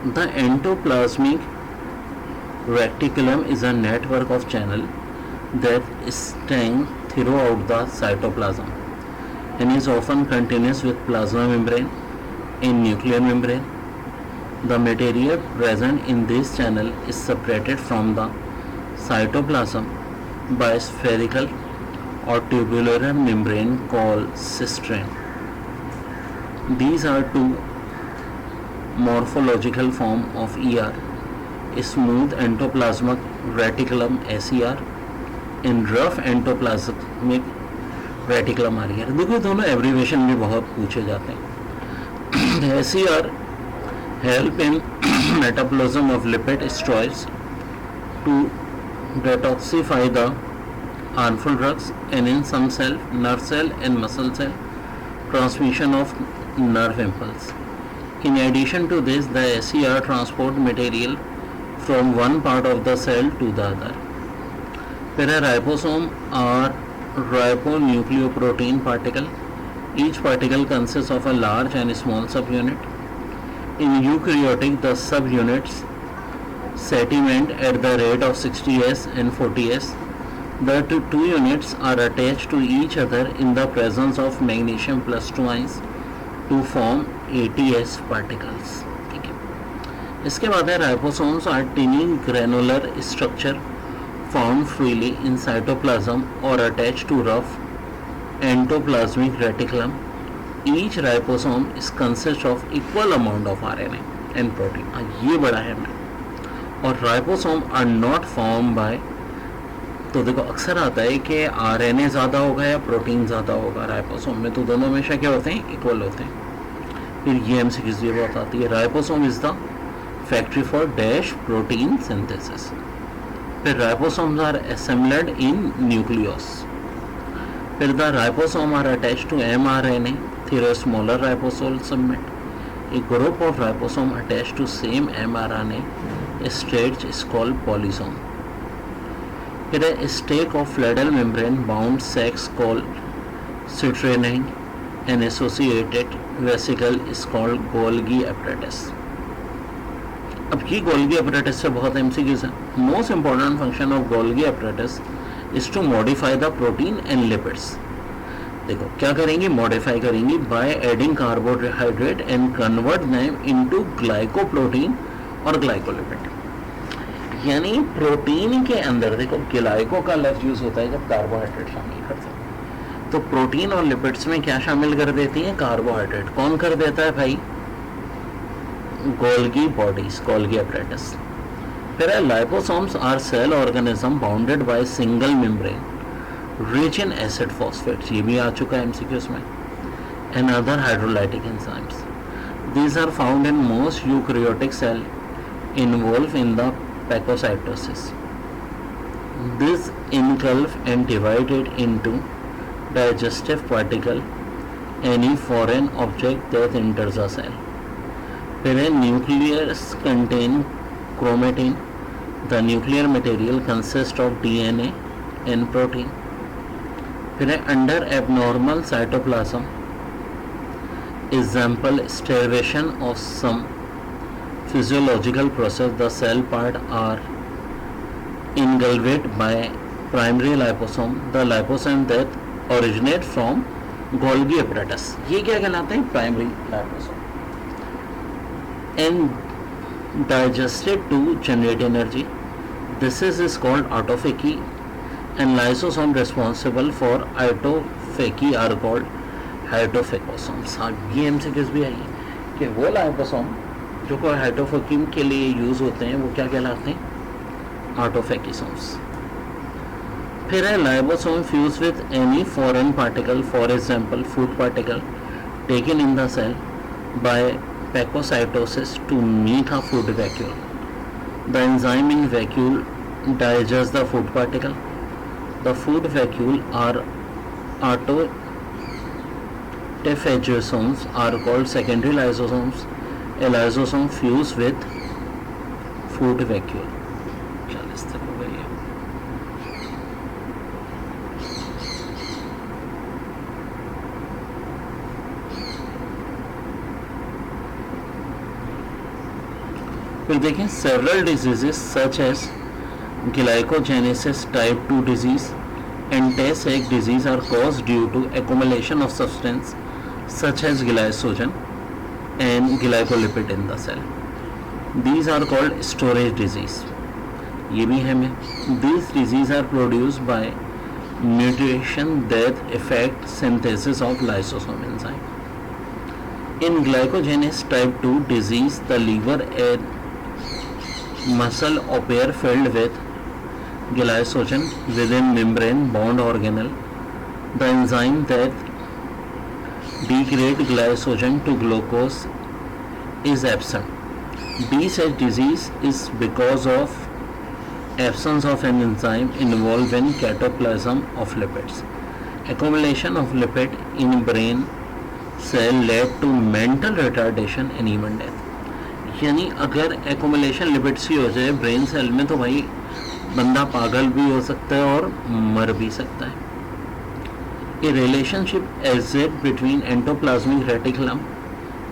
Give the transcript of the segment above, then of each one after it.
The endoplasmic reticulum is a network of channels that extend throughout the cytoplasm and is often continuous with plasma membrane and nuclear membrane. The material present in this channel is separated from the cytoplasm by a spherical or tubular membrane called cisterine. These are two morphological form of ER: smooth endoplasmic reticulum SER and rough endoplasmic reticulum RER. देखो दोनों abbreviation भी बहुत पूछे जाते हैं. SER help in metabolism of lipid steroids to detoxify the harmful drugs, and in some cell, nerve cell and muscle cell, transmission of nerve impulse. In addition to this, the SER transport material from one part of the cell to the other. Then a ribosome are ribonucleoprotein particle. Each particle consists of a large and small subunit. In eukaryotic, the subunits sediment at the rate of 60s and 40s. The two units are attached to each other in the presence of magnesium plus 2 ions to form ATS particles. ठीक है. इसके बाद है ribosomes are tiny granular structure found freely in cytoplasm or attached to rough endoplasmic reticulum. Each ribosome is consists of equal amount of RNA and protein. ये बड़ा है मैं. और ribosome are not form by, तो देखो अक्सर आता है कि आरएनए ज़्यादा होगा या प्रोटीन ज़्यादा होगा राइबोसोम में, तो दोनों हमेशा क्या होते हैं, इक्वल होते हैं. फिर ये एमसीक्यूज़ ये बात आती है, ribosome is the factory for dash protein synthesis. फिर ribosomes are assembled in nucleus. फिर the ribosome are attached to mRNA through a smaller ribosome segment. A group of ribosome attached to same mRNA stage is called polysome. Here a stack of fladdle membrane bound sacs called citrulline and associated vesicle is called Golgi apparatus. अब ये Golgi apparatus से बहुत MCQs हैं. Most important function of Golgi apparatus is to modify the protein and lipids. देखो क्या करेंगी, modify करेंगी by adding carbohydrate and convert them into glycoprotein और ग्लाइकोलिपिड. यानी प्रोटीन के अंदर देखो ग्लाइको का लफ्ज यूज होता है जब कार्बोहाइड्रेट शामिल करते हैं, तो प्रोटीन और लिपिड्स में क्या शामिल कर देती हैं, कार्बोहाइड्रेट. कौन कर देता है भाई, गोल्गी बॉडीज, गोल्गी apparatus. फिर liposomes are cell organism bounded by single membrane rich in acid phosphates. ये भी आ चुका है MCQs में. and other hydrolytic enzymes. These are found in most eukaryotic cell involved in the phagocytosis. This engulf and divided into digestive particle any foreign object that enters a cell. Then a nucleus contain chromatin. The nuclear material consists of DNA and protein. Then under abnormal cytoplasm, example starvation of some physiological process, the cell part are engulfed by primary liposome, the liposome that originate from Golgi apparatus. ये क्या कहलाते हैं, primary liposome, and digested to generate energy. This is called autophagy, and lysosome responsible for autophagy are called हाइड्रोफेकोसोम्स. हाँ ये MCQs भी आई है कि वो लाइपोसोम जो को हाइड्रोफेकी के लिए यूज़ होते हैं वो क्या कहलाते हैं, ऑटोफेकिसोम्स. फिर है liposome fuse with any foreign particle, for example food particle taken in the cell by phagocytosis to make a food vacuole. The enzyme in vacuole digest the food particle. The food vacuole are Autophagosomes are called secondary lysosomes. A lysosome fuse with food vacuole. चल इस तरह हो गई है. फिर देखें several diseases such as glycogenesis type 2 disease and Tay-Sachs disease are caused due to accumulation of substance such as glycogen and glycolipid in the cell. These are called storage disease. ये भी है में. These disease are produced by mutation that affect synthesis of lysosome enzyme. In glycogenous type 2 disease, the liver and muscle appear filled with glycogen within membrane bound organelle. The enzyme that degrade glycogen to glucose is absent. Tay-Sachs disease is because of absence of an enzyme involved in cataplasm of lipids. Accumulation of lipid in brain cell led to mental retardation and even death. यानी अगर accumulation lipids की हो जाए brain cell में तो भाई बंदा पागल भी हो सकता है और मर भी सकता है. A relationship exists between endoplasmic reticulum,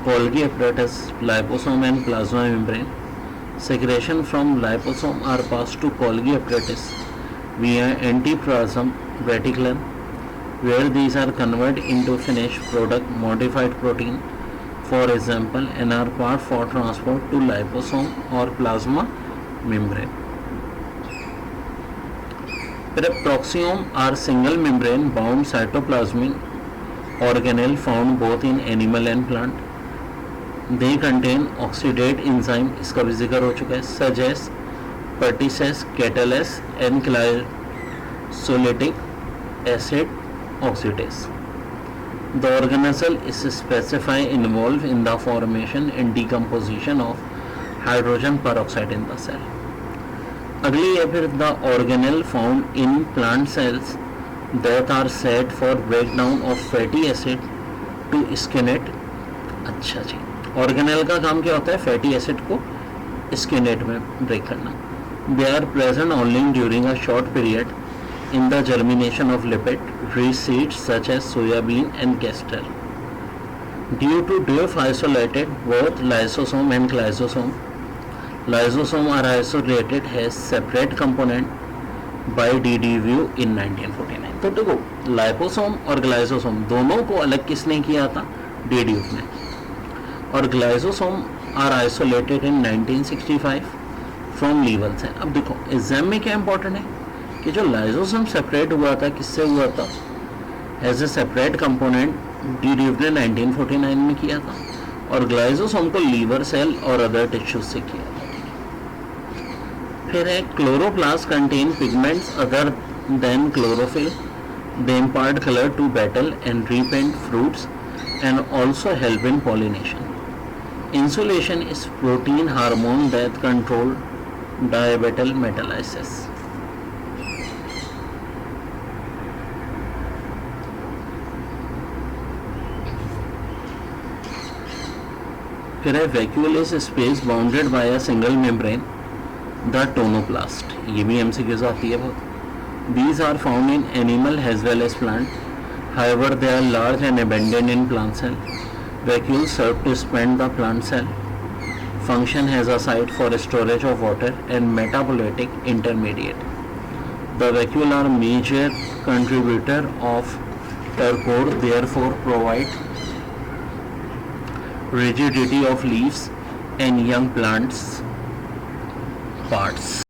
Golgi apparatus, liposome and plasma membrane. Secretion from liposome are passed to Golgi apparatus via antiplasm reticulum, where these are converted into finished product modified protein, for example NR part for transport to liposome or plasma membrane. Peroxiome are single membrane bound cytoplasmic organelle found both in animal and plant. They contain oxidate enzyme, इसका भी जिक्र हो चुका है, such as protease, catalase and glycolytic acid oxidase. The organelle is specifically involved in the formation and decomposition of hydrogen peroxide in the cell. अगली है फिर the organelle found in plant cells that are set for breakdown of fatty acid to skinate. अच्छा जी, organelle का काम क्या होता है? Fatty acid को स्किनेट में ब्रेक करना. They are present only during a short period in the germination of lipid rich seeds such as soybean and castor. Due to DF isolated both lysosome and glycosome. Lysosome are isolated as separate component by DDW in 1949. तो देखो liposome और ग्लाइसोसोम दोनों को अलग किसने किया था? DDW ने. और glycosome are isolated in 1965 from liver से. अब देखो एग्जाम में क्या इंपॉर्टेंट है कि जो लाइसोसोम सेपरेट हुआ था किससे हुआ था? As a separate component DDW ने 1949 में किया था और ग्लाइसोसोम को लीवर सेल और अदर टिश्यूज से किया था. फिर है chloroplast contain pigments other than chlorophyll. They impart colour to petal and repaint fruits and also help in pollination. Insulation is protein hormone that control diabetic metalysis. फिर है vacuole is space bounded by a single membrane, the tonoplast. ये भी MCQs आती है बहुत. These are found in animal as well as plant. However, they are large and abundant in plant cell. Vacuoles serve to expand the plant cell. Function as a site for storage of water and metabolic intermediate. The vacuole are major contributor of turgor, therefore provide rigidity of leaves and young plants parts.